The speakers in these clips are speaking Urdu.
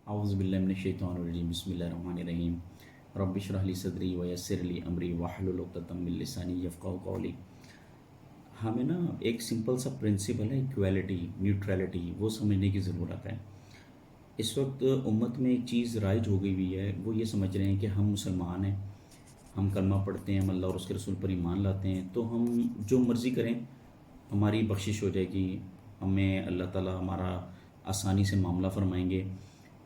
اعوذ باللہ من الشیطان الرجیم بسم اللہ الرحمن الرحیم رب اشرح لی صدری ویسر لی امری واحلل عقدۃ من لسانی یفقہوا قولی۔ ہمیں نا ایک سمپل سا پرنسپل ہے ایکویلٹی نیوٹرلٹی، وہ سمجھنے کی ضرورت ہے۔ اس وقت امت میں ایک چیز رائج ہو گئی ہوئی ہے، وہ یہ سمجھ رہے ہیں کہ ہم مسلمان ہیں، ہم کلمہ پڑھتے ہیں، ہم اللہ اور اس کے رسول پر ایمان لاتے ہیں، تو ہم جو مرضی کریں ہماری بخشش ہو جائے گی، ہمیں اللہ تعالیٰ ہمارا آسانی سے معاملہ فرمائیں گے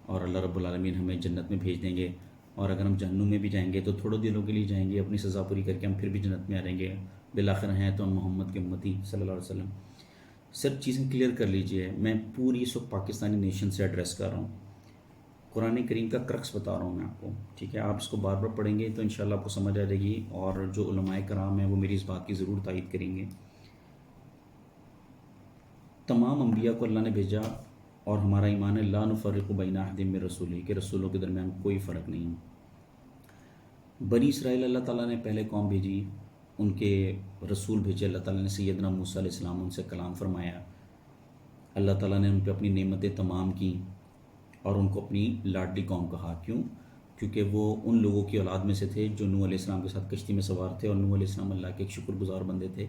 اور اللہ رب العالمین ہمیں جنت میں بھیج دیں گے، اور اگر ہم جہنم میں بھی جائیں گے تو تھوڑے دنوں کے لیے جائیں گے، اپنی سزا پوری کر کے ہم پھر بھی جنت میں آ جائیں گے، بالآخر ہیں تو ہم محمد کے امتی صلی اللہ علیہ وسلم۔ سب چیزیں کلیئر کر لیجئے، میں پوری اس وقت پاکستانی نیشن سے ایڈریس کر رہا ہوں، قرآن کریم کا کرکس بتا رہا ہوں میں آپ کو، ٹھیک ہے؟ آپ اس کو بار بار پڑھیں گے تو انشاءاللہ آپ کو سمجھ آ جائے گی، اور جو علماء کرام ہیں وہ میری اس بات کی ضرور تائید کریں گے۔ تمام انبیاء کو اللہ نے بھیجا، اور ہمارا ایمان ہے لا نفرق بین احد من رسولہ، کہ رسولوں کے درمیان کوئی فرق نہیں۔ بنی اسرائیل اللہ تعالیٰ نے پہلے قوم بھیجی، ان کے رسول بھیجے، اللہ تعالیٰ نے سیدنا موسیٰ علیہ السلام ان سے کلام فرمایا، اللہ تعالیٰ نے ان پہ اپنی نعمتیں تمام کیں اور ان کو اپنی لاڈلی قوم کہا۔ کیوں؟ کیونکہ وہ ان لوگوں کی اولاد میں سے تھے جو نوح علیہ السلام کے ساتھ کشتی میں سوار تھے، اور نوح علیہ السلام اللہ کے ایک شکر گزار بندے تھے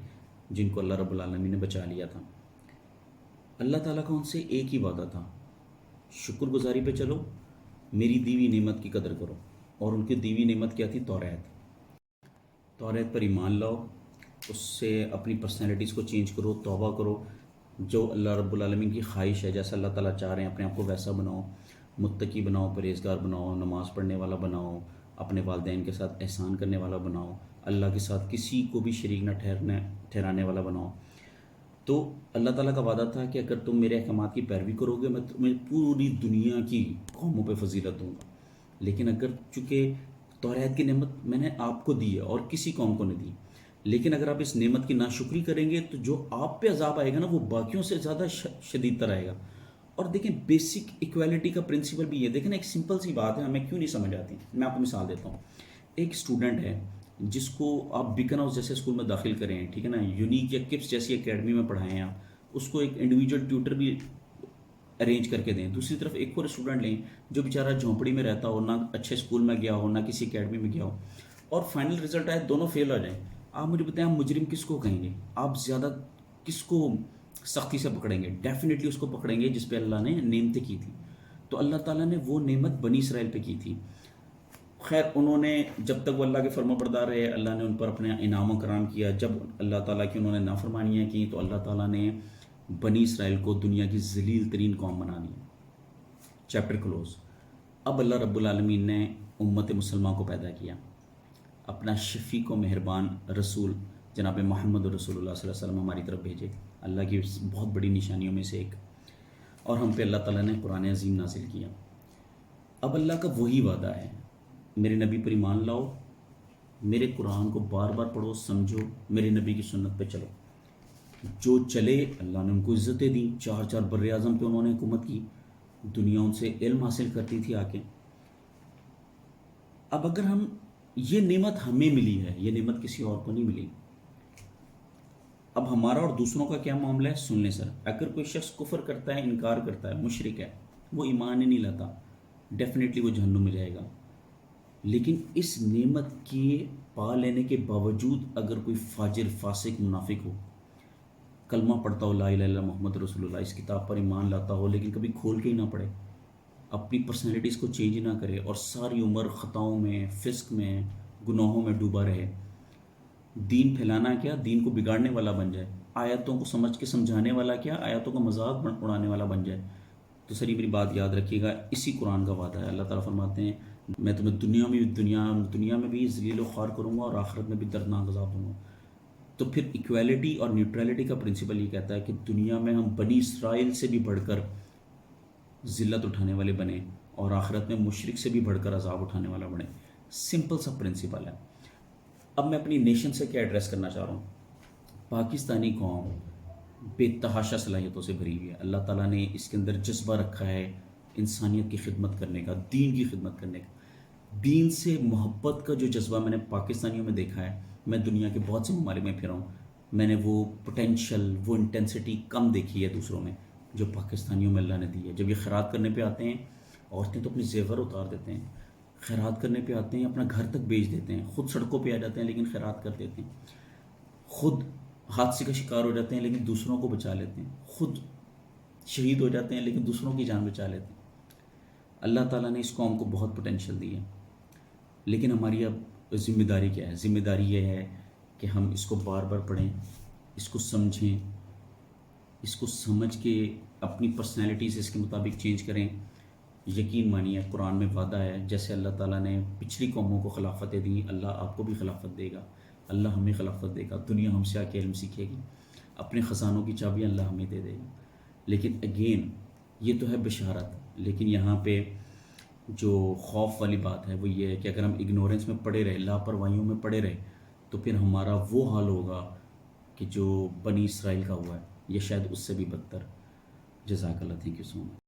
جن کو اللہ رب العالمین نے بچا لیا تھا۔ اللہ تعالیٰ کا ان سے ایک ہی وعدہ تھا، شکر گزاری پہ چلو، میری دیوی نعمت کی قدر کرو، اور ان کی دیوی نعمت کیا تھی؟ توریت پر ایمان لاؤ، اس سے اپنی پرسنالٹیز کو چینج کرو، توبہ کرو، جو اللہ رب العالمین کی خواہش ہے، جیسا اللہ تعالیٰ چاہ رہے ہیں اپنے آپ کو ویسا بناؤ، متقی بناؤ، پرہیزگار بناؤ، نماز پڑھنے والا بناؤ، اپنے والدین کے ساتھ احسان کرنے والا بناؤ، اللہ کے ساتھ کسی کو بھی شریک نہ ٹھہرانے والا بناؤ۔ تو اللہ تعالیٰ کا وعدہ تھا کہ اگر تم میرے احکامات کی پیروی کرو گے میں تمہیں پوری دنیا کی قوموں پہ فضیلت دوں گا، لیکن اگر چونکہ توریت کی نعمت میں نے آپ کو دی ہے اور کسی قوم کو نہیں دی، لیکن اگر آپ اس نعمت کی ناشکری کریں گے تو جو آپ پہ عذاب آئے گا نا وہ باقیوں سے زیادہ شدید تر آئے گا۔ اور دیکھیں بیسک ایکویلٹی کا پرنسپل بھی یہ دیکھیں نا، ایک سمپل سی بات ہے، ہمیں کیوں نہیں سمجھ آتی، میں آپ کو مثال دیتا ہوں۔ ایک اسٹوڈنٹ ہے جس کو آپ بیکن ہاؤس جیسے اسکول میں داخل کریں، ٹھیک ہے نا، یونیک یا کپس جیسی اکیڈمی میں پڑھائیں آپ، اس کو ایک انڈیویجول ٹیوٹر بھی ارینج کر کے دیں۔ دوسری طرف ایک اور اسٹوڈنٹ لیں جو بیچارہ جھونپڑی میں رہتا ہو، نہ اچھے اسکول میں گیا ہو، نہ کسی اکیڈمی میں گیا ہو، اور فائنل رزلٹ آئے دونوں فیل ہو جائیں، آپ مجھے بتائیں آپ مجرم کس کو کہیں گے؟ آپ زیادہ کس کو سختی سے پکڑیں گے؟ ڈیفینیٹلی اس کو پکڑیں گے جس پہ اللہ نے نعمتیں کی تھی۔ تو اللہ تعالیٰ نے وہ نعمت بنی اسرائیل پہ کی تھی۔ خیر انہوں نے جب تک وہ اللہ کے فرما بردار رہے، اللہ نے ان پر اپنے انعام و کرام کیا۔ جب اللہ تعالیٰ کی انہوں نے نافرمانیاں کی تو اللہ تعالیٰ نے بنی اسرائیل کو دنیا کی ذلیل ترین قوم بنا دیا۔ Chapter close. اب اللہ رب العالمین نے امت مسلمہ کو پیدا کیا، اپنا شفیق و مہربان رسول جناب محمد رسول اللہ صلی اللہ علیہ وسلم ہماری طرف بھیجے، اللہ کی بہت بڑی نشانیوں میں سے ایک، اور ہم پہ اللہ تعالیٰ نے قرآن عظیم نازل کیا۔ اب اللہ کا وہی وعدہ ہے، میرے نبی پر ایمان لاؤ، میرے قرآن کو بار بار پڑھو، سمجھو، میرے نبی کی سنت پہ چلو۔ جو چلے اللہ نے ان کو عزتیں دیں، 4 بر اعظم پہ انہوں نے حکومت کی، دنیا ان سے علم حاصل کرتی تھی آ کے۔ اب اگر ہم یہ نعمت ہمیں ملی ہے، یہ نعمت کسی اور کو نہیں ملی، اب ہمارا اور دوسروں کا کیا معاملہ ہے؟ سن لیں سر، اگر کوئی شخص کفر کرتا ہے، انکار کرتا ہے، مشرک ہے، وہ ایمان ہی نہیں لاتا، ڈیفینیٹلی وہ جہنم میں جائے گا۔ لیکن اس نعمت کے پا لینے کے باوجود اگر کوئی فاجر، فاسق، منافق ہو، کلمہ پڑھتا ہو، لا الہ الا اللہ محمد رسول اللہ، اس کتاب پر ایمان لاتا ہو، لیکن کبھی کھول کے ہی نہ پڑھے، اپنی پرسنالٹیز کو چینج نہ کرے، اور ساری عمر خطاؤں میں، فسق میں، گناہوں میں ڈوبا رہے، دین پھیلانا کیا، دین کو بگاڑنے والا بن جائے، آیتوں کو سمجھ کے سمجھانے والا کیا، آیتوں کا مذاق اڑانے والا بن جائے، تو سر یہ میری بات یاد رکھیے گا، اسی قرآن کا وعدہ ہے۔ اللہ تعالیٰ فرماتے ہیں میں تمہیں دنیا میں بھی ذلیل و خوار کروں گا اور آخرت میں بھی دردناک عذاب دوں گا۔ تو پھر ایکویلٹی اور نیوٹرلٹی کا پرنسپل یہ کہتا ہے کہ دنیا میں ہم بنی اسرائیل سے بھی بڑھ کر ذلت اٹھانے والے بنیں، اور آخرت میں مشرک سے بھی بڑھ کر عذاب اٹھانے والا بنیں۔ سمپل سا پرنسپل ہے۔ اب میں اپنی نیشن سے کیا ایڈریس کرنا چاہ رہا ہوں؟ پاکستانی قوم بے تحاشا صلاحیتوں سے بھری ہوئی ہے، اللہ تعالیٰ نے اس کے اندر جذبہ رکھا ہے انسانیت کی خدمت کرنے کا، دین کی خدمت کرنے کا، دین سے محبت کا جو جذبہ میں نے پاکستانیوں میں دیکھا ہے، میں دنیا کے بہت سے ممالک میں پھرا ہوں، میں نے وہ پوٹینشل، وہ انٹینسٹی کم دیکھی ہے دوسروں میں جو پاکستانیوں میں اللہ نے دی ہے۔ جب یہ خیرات کرنے پہ آتے ہیں عورتیں تو اپنی زیور اتار دیتے ہیں، خیرات کرنے پہ آتے ہیں، اپنا گھر تک بیچ دیتے ہیں، خود سڑکوں پہ آ جاتے ہیں لیکن خیرات کر دیتے ہیں، خود حادثے کا شکار ہو جاتے ہیں لیکن دوسروں کو بچا لیتے ہیں، خود شہید ہو جاتے ہیں لیکن دوسروں کی جان بچا لیتے ہیں۔ اللہ تعالیٰ نے اس قوم کو بہت پوٹینشیل دی ہے، لیکن ہماری اب ذمہ داری کیا ہے؟ ذمہ داری یہ ہے کہ ہم اس کو بار بار پڑھیں، اس کو سمجھیں، اس کو سمجھ کے اپنی پرسنالٹی سے اس کے مطابق چینج کریں۔ یقین مانیے قرآن میں وعدہ ہے، جیسے اللہ تعالیٰ نے پچھلی قوموں کو خلافتیں دیں، اللہ آپ کو بھی خلافت دے گا، اللہ ہمیں خلافت دے گا، دنیا ہم سے آ کے علم سیکھے گی، اپنے خزانوں کی چابیاں اللہ ہمیں دے دے گا۔ لیکن اگین یہ تو ہے بشارت، لیکن یہاں پہ جو خوف والی بات ہے وہ یہ ہے کہ اگر ہم اگنورنس میں پڑے رہے، لاپرواہیوں میں پڑے رہے، تو پھر ہمارا وہ حال ہوگا کہ جو بنی اسرائیل کا ہوا ہے، یا شاید اس سے بھی بدتر۔ جزاک اللہ، تھینک یو سو مچ۔